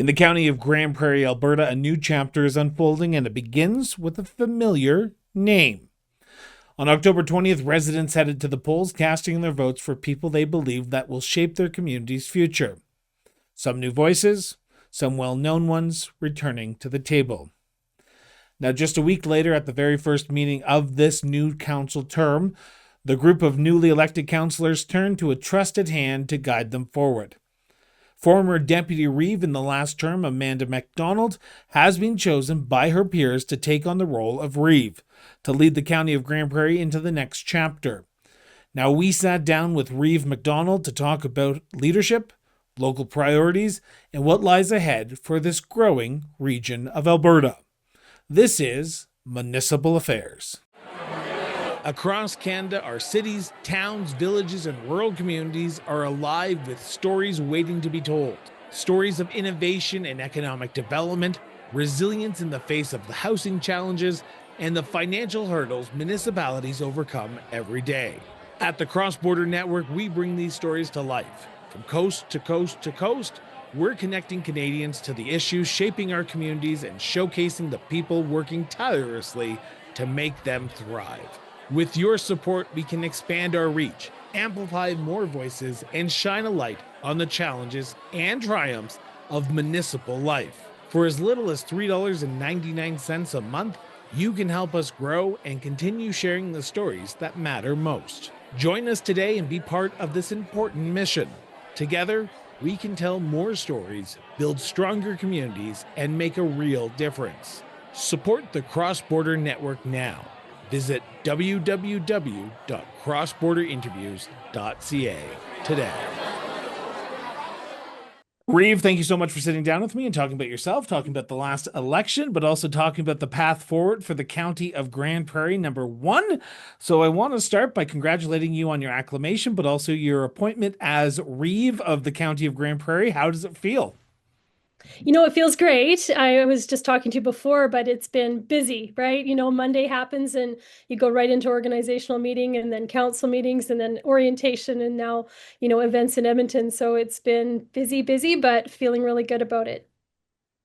In the County of Grande Prairie, Alberta, a new chapter is unfolding, and it begins with a familiar name. On October 20th, residents headed to the polls, casting their votes for people they believe that will shape their community's future. Some new voices, some well-known ones returning to the table. Now, just a week later, at the very first meeting of this new council term, the group of newly elected councillors turned to a trusted hand to guide them forward. Former Deputy Reeve in the last term, Amanda McDonald, has been chosen by her peers to take on the role of Reeve, to lead the County of Grande Prairie into the next chapter. Now, we sat down with Reeve McDonald to talk about leadership, local priorities, and what lies ahead for this growing region of Alberta. This is Municipal Affairs. Across Canada, our cities, towns, villages, and rural communities are alive with stories waiting to be told. Stories of innovation and economic development, resilience in the face of the housing challenges, and the financial hurdles municipalities overcome every day. At the Cross Border Network, we bring these stories to life. From coast to coast to coast, we're connecting Canadians to the issues shaping our communities and showcasing the people working tirelessly to make them thrive. With your support, we can expand our reach, amplify more voices, and shine a light on the challenges and triumphs of municipal life. For as little as $3.99 a month, you can help us grow and continue sharing the stories that matter most. Join us today and be part of this important mission. Together, we can tell more stories, build stronger communities, and make a real difference. Support the Cross Border Network now. Visit www.crossborderinterviews.ca today. Reeve, thank you so much for sitting down with me and talking about yourself, talking about the last election, but also talking about the path forward for the County of Grande Prairie, number one. So I want to start by congratulating you on your acclamation, but also your appointment as Reeve of the County of Grande Prairie. How does it feel? It feels great. I was just talking to you before, but it's been busy, right? Monday happens and you go right into organizational meeting and then council meetings and then orientation and now, events in Edmonton. So it's been busy, busy, but feeling really good about it.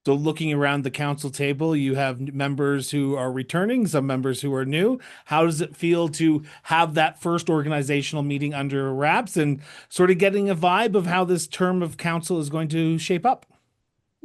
So looking around the council table, you have members who are returning, some members who are new. How does it feel to have that first organizational meeting under wraps and sort of getting a vibe of how this term of council is going to shape up?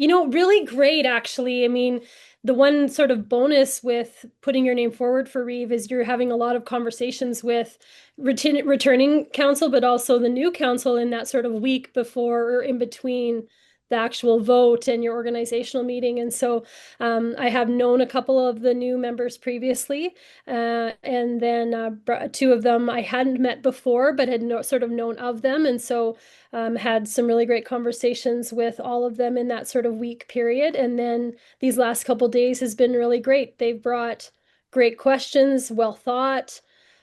Really great, actually. I mean, the one sort of bonus with putting your name forward for Reeve is you're having a lot of conversations with returning council, but also the new council in that sort of week before or in between the actual vote and your organizational meeting. And so I have known a couple of the new members previously, and then two of them I hadn't met before, but had sort of known of them. And so had some really great conversations with all of them in that sort of week period. And then these last couple days has been really great. They've brought great questions, well thought,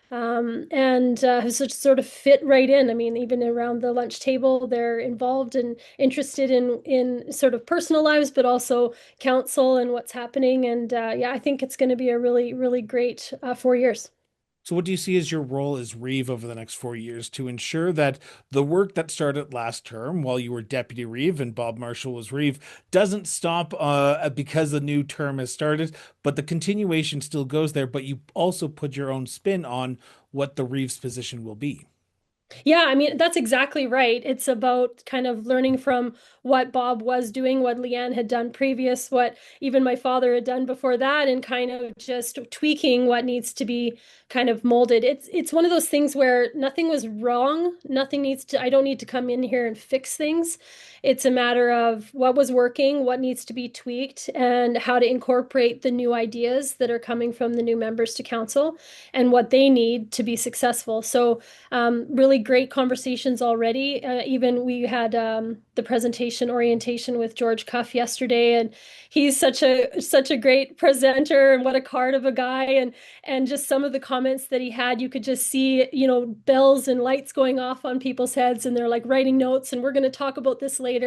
and has just sort of fit right in. I mean, even around the lunch table, they're involved and interested in sort of personal lives, but also council and what's happening. And yeah, I think it's going to be a really, really great 4 years. So what do you see as your role as Reeve over the next 4 years to ensure that the work that started last term while you were Deputy Reeve and Bob Marshall was Reeve doesn't stop because the new term has started, but the continuation still goes there, but you also put your own spin on what the Reeve's position will be? Yeah, I mean, that's exactly right. It's about kind of learning from what Bob was doing, what Leanne had done previous, what even my father had done before that, and kind of just tweaking what needs to be kind of molded. It's one of those things where nothing was wrong. Nothing needs to, I don't need to come in here and fix things. It's a matter of what was working, what needs to be tweaked, and how to incorporate the new ideas that are coming from the new members to council and what they need to be successful. So really great conversations already. Even we had the presentation orientation with George Cuff yesterday, and he's such a great presenter and what a card of a guy. And just some of the comments that he had, you could just see, bells and lights going off on people's heads, and they're like writing notes, and we're going to talk about this later.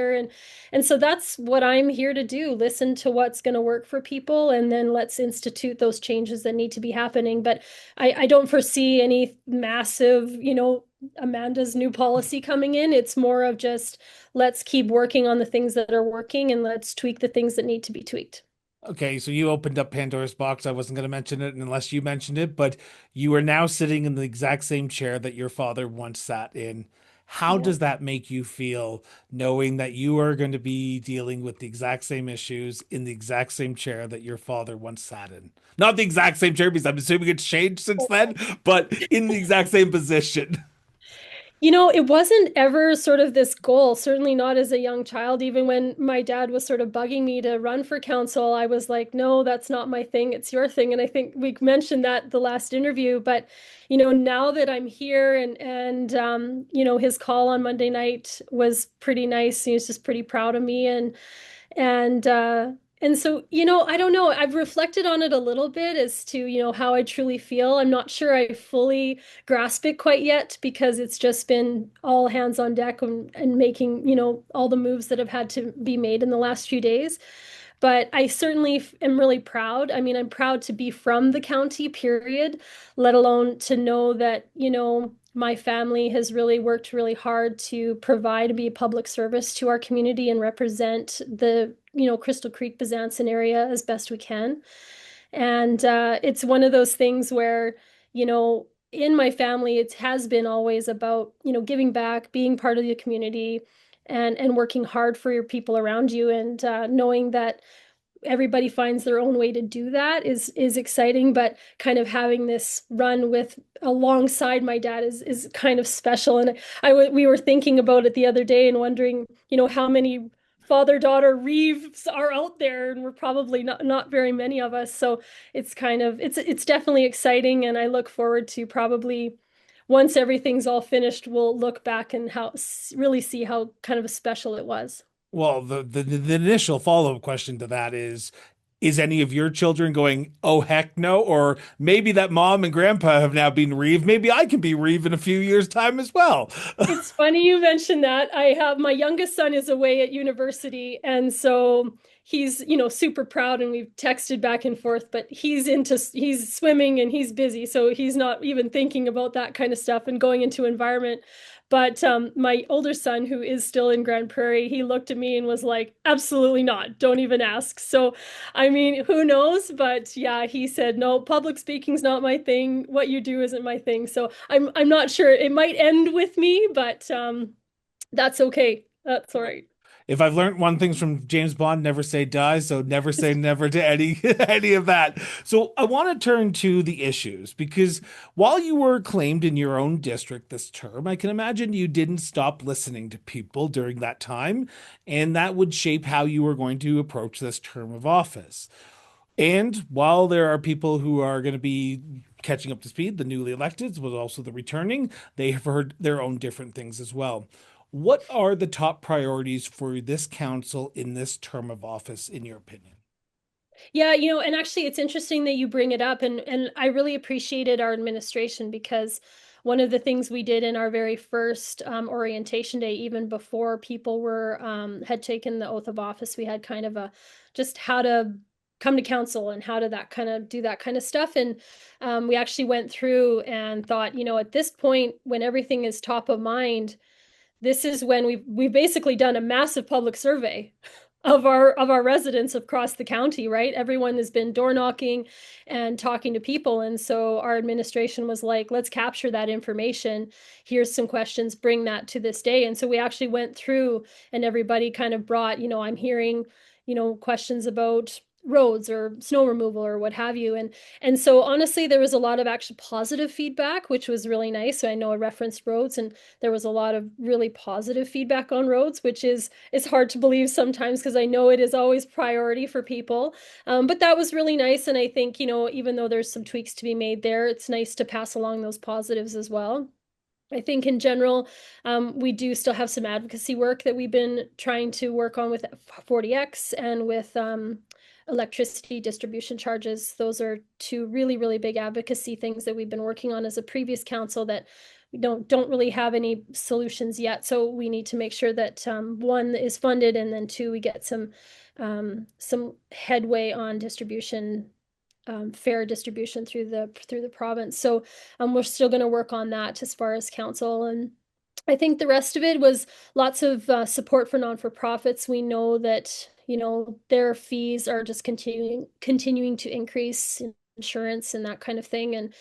And so that's what I'm here to do: listen to what's going to work for people, and then let's institute those changes that need to be happening. But I don't foresee any massive, Amanda's new policy coming in. It's more of just let's keep working on the things that are working and let's tweak the things that need to be tweaked. Okay, so you opened up Pandora's box. I wasn't going to mention it unless you mentioned it, but you are now sitting in the exact same chair that your father once sat in. How Yeah. does that make you feel knowing that you are going to be dealing with the exact same issues in the exact same chair that your father once sat in? Not the exact same chair because I'm assuming it's changed since then, but in the exact same position. You know, it wasn't ever sort of this goal, certainly not as a young child. Even when my dad was sort of bugging me to run for council, I was like, no, that's not my thing. It's your thing. And I think we mentioned that the last interview. But, now that I'm here and his call on Monday night was pretty nice. He was just pretty proud of me. And and so, I don't know. I've reflected on it a little bit as to, how I truly feel. I'm not sure I fully grasp it quite yet because it's just been all hands on deck and making, all the moves that have had to be made in the last few days. But I certainly am really proud. I mean, I'm proud to be from the county, period, let alone to know that, my family has really worked really hard to provide and be a public service to our community and represent the, Crystal Creek, Bezanson area as best we can. And it's one of those things where, in my family, it has been always about, giving back, being part of the community, and working hard for your people around you, and knowing that everybody finds their own way to do that is exciting, but kind of having this run with alongside my dad is kind of special. And we were thinking about it the other day and wondering, how many father-daughter Reeves are out there, and we're probably not very many of us. So it's definitely exciting, and I look forward to probably once everything's all finished, we'll look back and really see how kind of special it was. Well, the initial follow-up question to that is any of your children going, oh heck no? Or maybe that mom and grandpa have now been Reeve. Maybe I can be Reeve in a few years' time as well. It's funny you mentioned that. I have my youngest son is away at university, and so he's, super proud, and we've texted back and forth, but he's swimming and he's busy, so he's not even thinking about that kind of stuff and going into environment. But my older son, who is still in Grande Prairie, he looked at me and was like, absolutely not. Don't even ask. So, I mean, who knows? But yeah, he said, no, public speaking's not my thing. What you do isn't my thing. So I'm not sure. It might end with me, but that's okay. That's all right. If I've learned one thing from James Bond, never say die, so never say never to any any of that. So I want to turn to the issues because while you were acclaimed in your own district this term, I can imagine you didn't stop listening to people during that time, and that would shape how you were going to approach this term of office. And while there are people who are going to be catching up to speed, the newly electeds, but also the returning, they have heard their own different things as well. What are the top priorities for this council in this term of office, in your opinion? Yeah, and actually it's interesting that you bring it up, and I really appreciated our administration because one of the things we did in our very first orientation day, even before people were had taken the oath of office, we had kind of a just how to come to council and how to that kind of do that kind of stuff. And we actually went through and thought, at this point, when everything is top of mind, this is when we've basically done a massive public survey of our residents across the county, right? Everyone has been door knocking and talking to people. And so our administration was like, let's capture that information. Here's some questions, bring that to this day. And so we actually went through and everybody kind of brought, I'm hearing, questions about roads or snow removal or what have you. And so honestly, there was a lot of actually positive feedback, which was really nice. So I know I referenced roads, and there was a lot of really positive feedback on roads, which is hard to believe sometimes because I know it is always priority for people. But that was really nice. And I think, even though there's some tweaks to be made there, it's nice to pass along those positives as well. I think in general, we do still have some advocacy work that we've been trying to work on with 40X and with electricity distribution charges. Those are two really, really big advocacy things that we've been working on as a previous council that we don't really have any solutions yet. So we need to make sure that one is funded, and then two, we get some headway on distribution fair distribution through the province. So we're still going to work on that as far as council. And I think the rest of it was lots of support for non-for-profits. We know that, their fees are just continuing to increase, insurance and that kind of thing.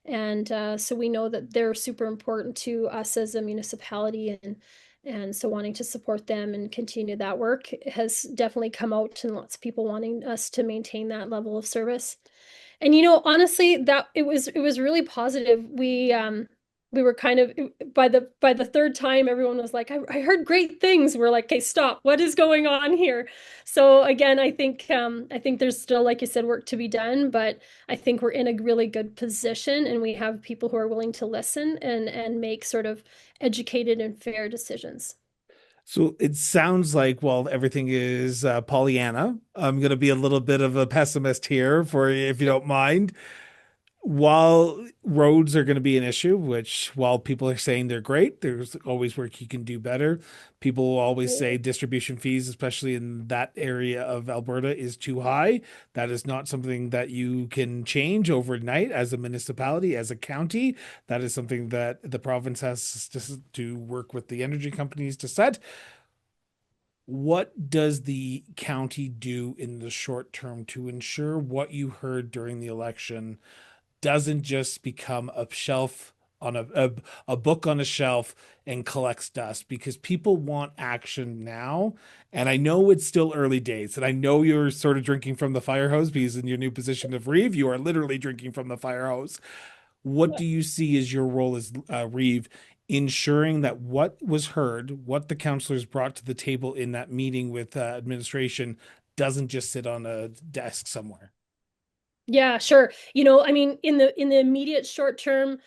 And so we know that they're super important to us as a municipality, and so wanting to support them and continue that work has definitely come out, and lots of people wanting us to maintain that level of service. And honestly, that it was really positive. We were kind of, by the third time, everyone was like, I heard great things. We're like, okay, stop. What is going on here? So again, I think there's still, like you said, work to be done, but I think we're in a really good position, and we have people who are willing to listen and make sort of educated and fair decisions. So it sounds like, well, everything is Pollyanna. I'm going to be a little bit of a pessimist here for you, if you don't mind. While roads are going to be an issue, which while people are saying they're great, there's always work you can do better. People will always say distribution fees, especially in that area of Alberta, is too high. That is not something that you can change overnight as a municipality, as a county. That is something that the province has to work with the energy companies to set. What does the county do in the short term to ensure what you heard during the election doesn't just become a shelf on a book on a shelf and collects dust? Because people want action now. And I know it's still early days, and I know you're sort of drinking from the fire hose because in your new position of Reeve, you are literally drinking from the fire hose. What do you see as your role as Reeve, ensuring that what was heard, what the councillors brought to the table in that meeting with administration, doesn't just sit on a desk somewhere? Yeah, sure. I mean, in the immediate short term,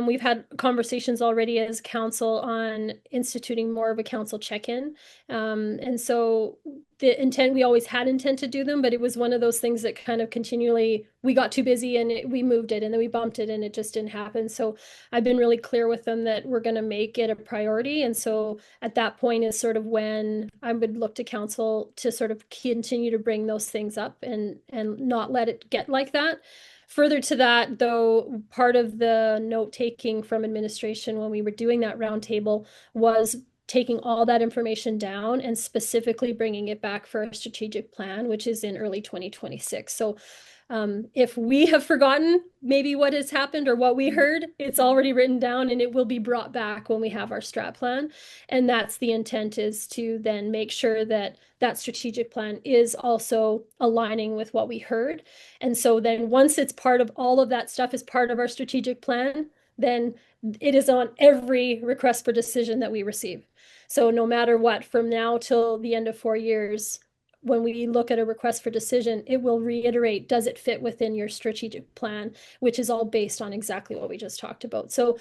we've had conversations already as council on instituting more of a council check-in. And so the intent, we always had intent to do them, but it was one of those things that kind of continually, we got too busy and we moved it, and then we bumped it and it just didn't happen. So I've been really clear with them that we're going to make it a priority. And so at that point is sort of when I would look to council to sort of continue to bring those things up and not let it get like that. Further to that, though, part of the note taking from administration when we were doing that roundtable was taking all that information down and specifically bringing it back for a strategic plan, which is in early 2026. So if we have forgotten maybe what has happened or what we heard, it's already written down and it will be brought back when we have our strat plan. And that's the intent, is to then make sure that that strategic plan is also aligning with what we heard. And so then once it's part of, all of that stuff is part of our strategic plan, then it is on every request for decision that we receive. So no matter what, from now till the end of 4 years, when we look at a request for decision, it will reiterate, does it fit within your strategic plan, which is all based on exactly what we just talked about. So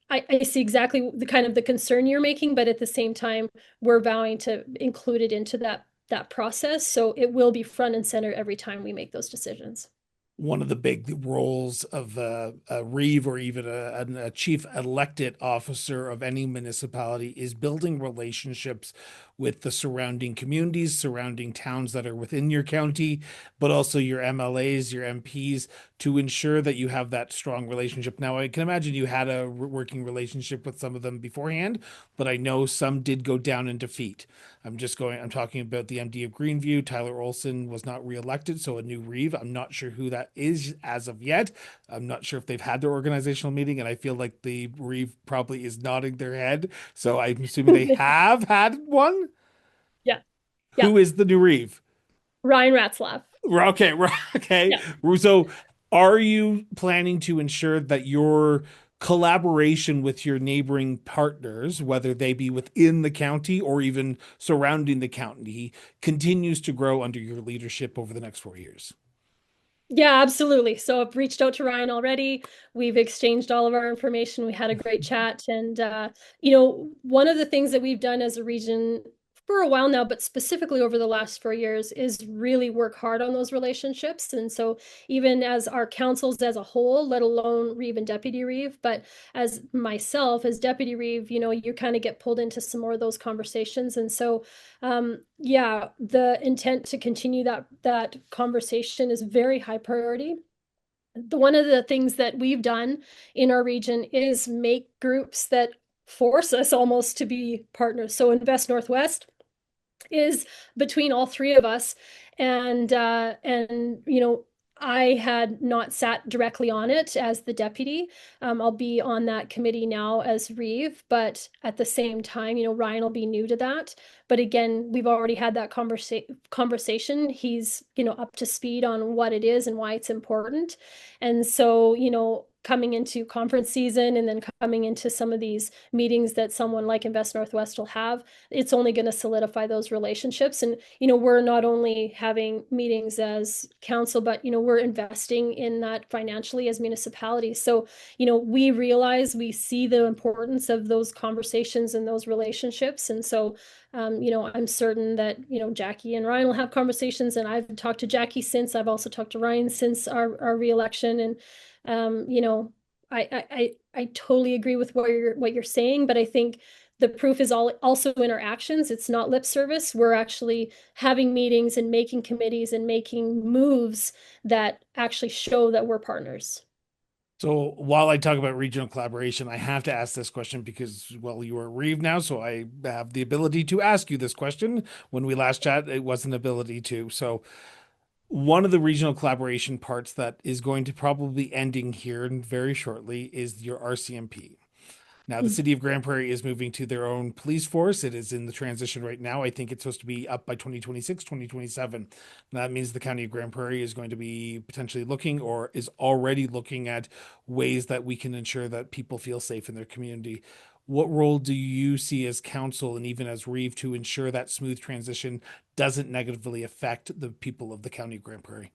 I see exactly the kind of the concern you're making, but at the same time, we're vowing to include it into that process. So it will be front and center every time we make those decisions. One of the big roles of a Reeve, or even a chief elected officer of any municipality, is building relationships with the surrounding communities, surrounding towns that are within your county, but also your MLAs, your MPs, to ensure that you have that strong relationship. Now, I can imagine you had a working relationship with some of them beforehand, but I know some did go down in defeat. I'm talking about the MD of Greenview. Tyler Olson was not reelected, so a new Reeve. I'm not sure who that is as of yet. I'm not sure if they've had their organizational meeting, and I feel like the Reeve probably is nodding their head. So I'm assuming they have had one. Yeah. Yeah. Who is the new Reeve? Ryan Ratzlaff. Okay, right, okay. Yeah. So, are you planning to ensure that your collaboration with your neighboring partners, whether they be within the county or even surrounding the county, continues to grow under your leadership over the next 4 years? Yeah, absolutely. So I've reached out to Ryan already. We've exchanged all of our information. We had a great chat. And, one of the things that we've done as a region for a while now, but specifically over the last 4 years, is really work hard on those relationships. And so even as our councils as a whole, let alone Reeve and Deputy Reeve, but as myself, as Deputy Reeve, you kind of get pulled into some more of those conversations. And so yeah, the intent to continue that conversation is very high priority. one of the things that we've done in our region is make groups that force us almost to be partners. So Invest Northwest is between all three of us, and I had not sat directly on it as the deputy. I'll be on that committee now as Reeve, but at the same time, Ryan will be new to that. But again, we've already had that conversation. He's, up to speed on what it is and why it's important. And so, coming into conference season and then coming into some of these meetings that someone like Invest Northwest will have, it's only going to solidify those relationships. And, we're not only having meetings as council, but, we're investing in that financially as municipalities. So, we realize, we see the importance of those conversations and those relationships. And so, I'm certain that, Jackie and Ryan will have conversations, and I've talked to Jackie since. I've also talked to Ryan since our reelection. And, I totally agree with what you're saying, but I think the proof is also in our actions. It's not lip service. We're actually having meetings and making committees and making moves that actually show that we're partners. So while I talk about regional collaboration, I have to ask this question because, well, you are Reeve now, so I have the ability to ask you this question. When we last chat, it was an ability to. So one of the regional collaboration parts that is going to probably be ending here very shortly is your RCMP. Now, the city of Grande Prairie is moving to their own police force. It is in the transition right now. I think it's supposed to be up by 2026, 2027. That means the County of Grande Prairie is going to be potentially looking, or is already looking at, ways that we can ensure that people feel safe in their community. What role do you see as council and even as Reeve to ensure that smooth transition doesn't negatively affect the people of the County of Grande Prairie?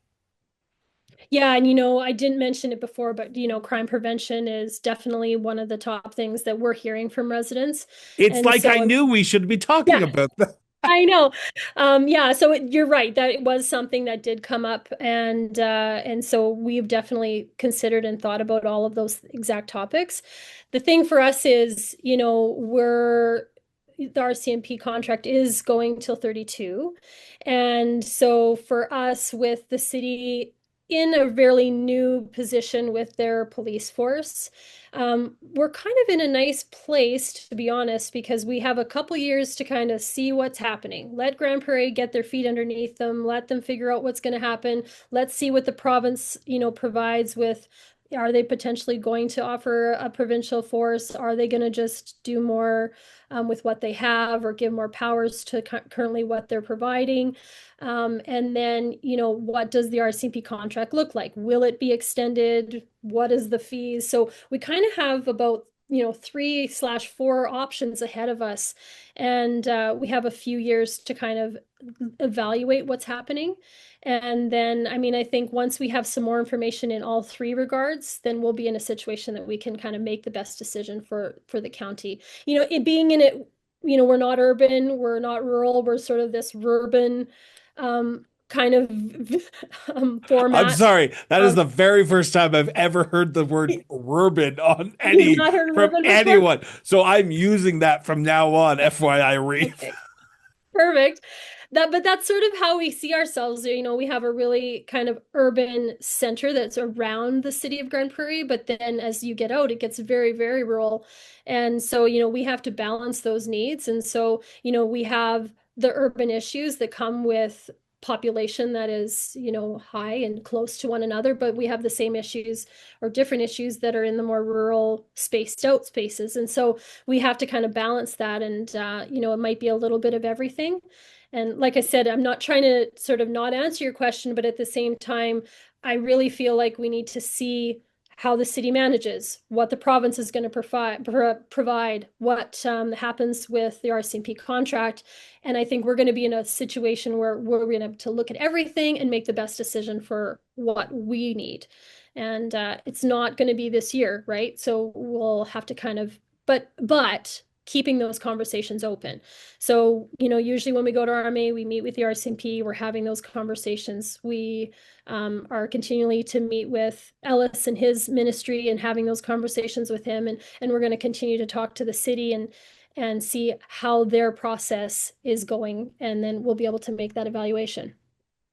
Yeah, and I didn't mention it before, but crime prevention is definitely one of the top things that we're hearing from residents. It's And like I so, knew we should be talking yeah, about that. I know. Yeah, so you're right. That it was something that did come up, and so we've definitely considered and thought about all of those exact topics. The thing for us is, the RCMP contract is going till 32. And so for us, with the city in a fairly new position with their police force, we're kind of in a nice place, to be honest, because we have a couple years to kind of see what's happening. Let Grande Prairie get their feet underneath them. Let them figure out what's going to happen. Let's see what the province, provides with. Are they potentially going to offer a provincial force? Are they going to just do more with what they have, or give more powers to currently what they're providing? And then, what does the RCMP contract look like? Will it be extended? What is the fees? So we kind of have about 3/4 options ahead of us, and we have a few years to kind of evaluate what's happening. And then, I mean, I think once we have some more information in all three regards, then we'll be in a situation that we can kind of make the best decision for the county. It being in it, we're not urban, we're not rural, we're sort of this urban kind of I'm format. sorry. That is Um, the very first time I've ever heard the word urban on you've any not heard of from urban before? anyone. So I'm using that from now on, FYI Reeve. Okay. Perfect. But that's sort of how we see ourselves. We have a really kind of urban center that's around the city of Grande Prairie, but then as you get out, it gets very, very rural. And so, we have to balance those needs. And so, we have the urban issues that come with population that is, high and close to one another, but we have the same issues or different issues that are in the more rural, spaced out spaces. And so we have to kind of balance that. And, it might be a little bit of everything. And like I said, I'm not trying to sort of not answer your question, but at the same time, I really feel like we need to see how the city manages, what the province is going to provide, what happens with the RCMP contract. And I think we're going to be in a situation where we're going to have to look at everything and make the best decision for what we need. And it's not going to be this year, right? So we'll have to kind of, but keeping those conversations open. So, usually when we go to RMA, we meet with the RCMP, we're having those conversations. We are continually to meet with Ellis and his ministry and having those conversations with him. And we're going to continue to talk to the city and see how their process is going. And then we'll be able to make that evaluation.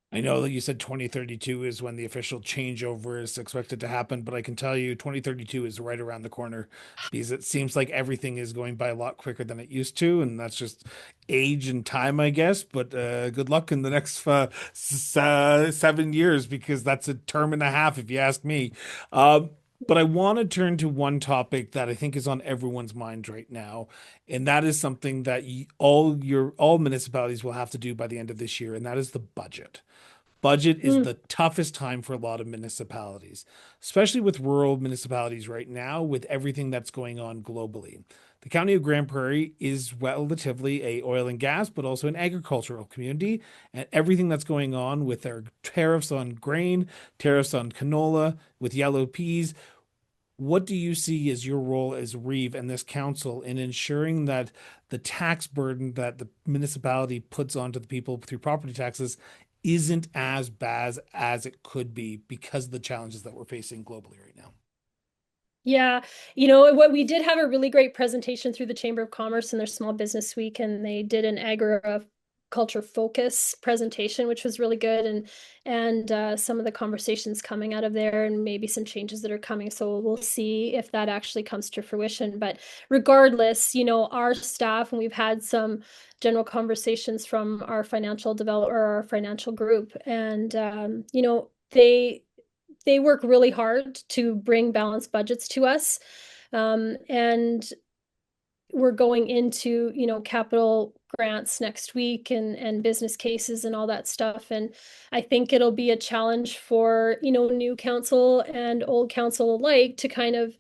I know that you said 2032 is when the official changeover is expected to happen, but I can tell you 2032 is right around the corner because it seems like everything is going by a lot quicker than it used to, and that's just age and time, I guess. But good luck in the next 7 years because that's a term and a half, if you ask me. Um, but I want to turn to one topic that I think is on everyone's mind right now, and that is something that all municipalities will have to do by the end of this year, and that is the budget. Budget is Mm. the toughest time for a lot of municipalities, especially with rural municipalities right now, with everything that's going on globally. The County of Grande Prairie is relatively a oil and gas, but also an agricultural community, and everything that's going on with their tariffs on grain, tariffs on canola, with yellow peas. What do you see as your role as Reeve and this council in ensuring that the tax burden that the municipality puts onto the people through property taxes isn't as bad as it could be because of the challenges that we're facing globally right now? Yeah, what we did have a really great presentation through the Chamber of Commerce and their Small Business Week, and they did an agriculture focus presentation, which was really good, and some of the conversations coming out of there, and maybe some changes that are coming. So we'll see if that actually comes to fruition. But regardless, our staff, and we've had some general conversations from our financial developer, or our financial group, and they work really hard to bring balanced budgets to us. And we're going into, capital grants next week and business cases and all that stuff. And I think it'll be a challenge for, new council and old council alike to kind of,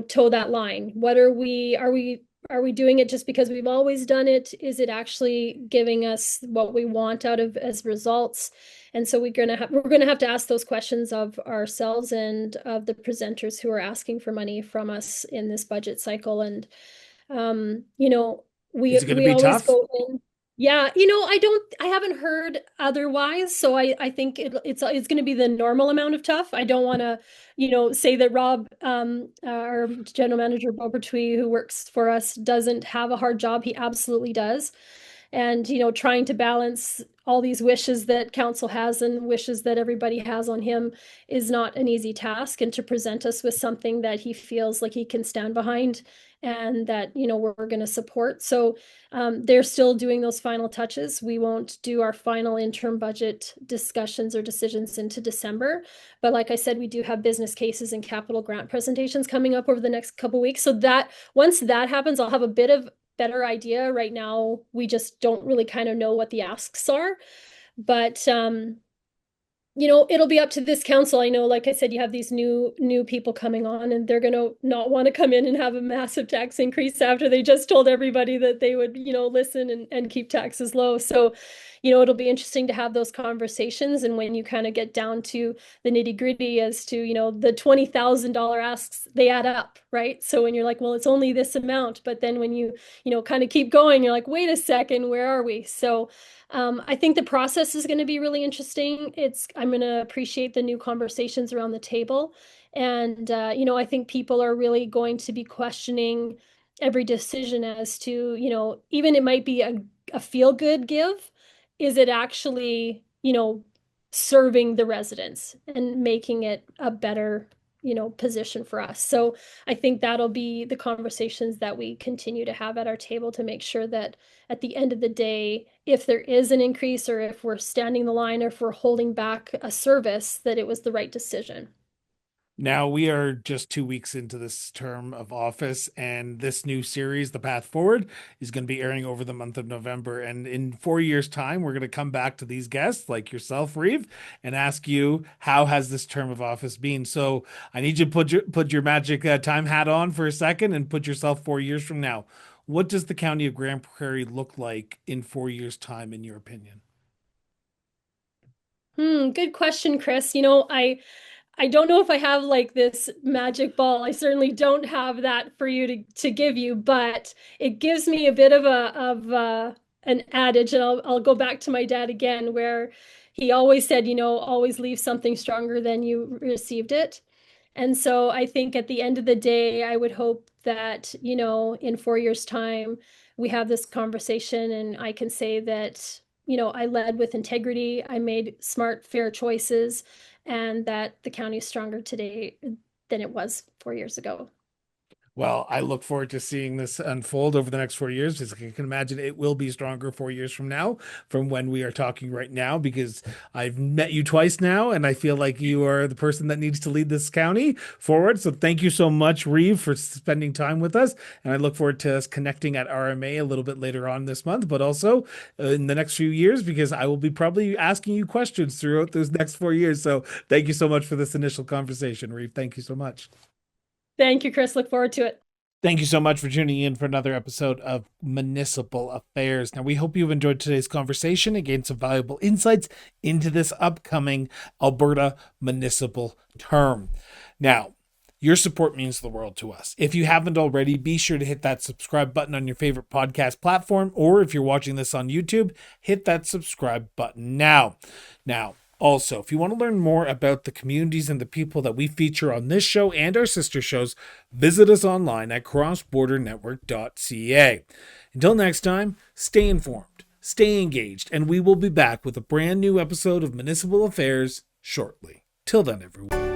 toe that line. What are we doing it just because we've always done it? Is it actually giving us what we want out of as results? And so we're gonna have to ask those questions of ourselves and of the presenters who are asking for money from us in this budget cycle. And we Is it going to we be always tough? go in. Yeah, I haven't heard otherwise, so I think it's going to be the normal amount of tough. I don't want to, say that Rob, our general manager Bob Bertui, who works for us, doesn't have a hard job. He absolutely does. And trying to balance all these wishes that council has and wishes that everybody has on him is not an easy task, and to present us with something that he feels like he can stand behind and that we're going to support. So they're still doing those final touches. We won't do our final interim budget discussions or decisions into December, but like I said, we do have business cases and capital grant presentations coming up over the next couple weeks. So that once that happens, I'll have a bit of better idea. Right now, we just don't really kind of know what the asks are. But it'll be up to this council. I know, like I said, you have these new people coming on, and they're gonna not want to come in and have a massive tax increase after they just told everybody that they would, listen and keep taxes low. So, it'll be interesting to have those conversations. And when you kind of get down to the nitty-gritty as to, the $20,000 asks, they add up, right? So when you're like, well, it's only this amount, but then when you, kind of keep going, you're like, wait a second, where are we? So I think the process is going to be really interesting. I'm going to appreciate the new conversations around the table. And, I think people are really going to be questioning every decision as to, even it might be a feel good give. Is it actually, serving the residents and making it a better, position for us? So I think that'll be the conversations that we continue to have at our table to make sure that at the end of the day, if there is an increase or if we're standing the line or if we're holding back a service, that it was the right decision. Now we are just 2 weeks into this term of office, and this new series, The Path Forward, is going to be airing over the month of November. And in 4 years' time, we're going to come back to these guests like yourself, Reeve, and ask you how has this term of office been. So I need you to put your magic time hat on for a second and put yourself 4 years from now. What does the County of Grande Prairie look like in 4 years' time, in your opinion? Good question, Chris. I don't know if I have like this magic ball. I certainly don't have that for you to give you, but it gives me a bit of an adage, and I'll go back to my dad again, where he always said, always leave something stronger than you received it. And so I think at the end of the day, I would hope that, in 4 years' time, we have this conversation and I can say that, I led with integrity, I made smart, fair choices, and that the county is stronger today than it was 4 years ago. Well, I look forward to seeing this unfold over the next 4 years, because I can imagine it will be stronger 4 years from now, from when we are talking right now, because I've met you twice now, and I feel like you are the person that needs to lead this county forward. So thank you so much, Reeve, for spending time with us. And I look forward to us connecting at RMA a little bit later on this month, but also in the next few years, because I will be probably asking you questions throughout those next 4 years. So thank you so much for this initial conversation, Reeve. Thank you so much. Thank you, Chris. Look forward to it. Thank you so much for tuning in for another episode of Municipal Affairs. Now, we hope you've enjoyed today's conversation and gained some valuable insights into this upcoming Alberta municipal term. Now, your support means the world to us. If you haven't already, be sure to hit that subscribe button on your favorite podcast platform, or if you're watching this on YouTube, hit that subscribe button now. Also, if you want to learn more about the communities and the people that we feature on this show and our sister shows, visit us online at crossbordernetwork.ca. Until next time, stay informed, stay engaged, and we will be back with a brand new episode of Municipal Affairs shortly. Till then, everyone.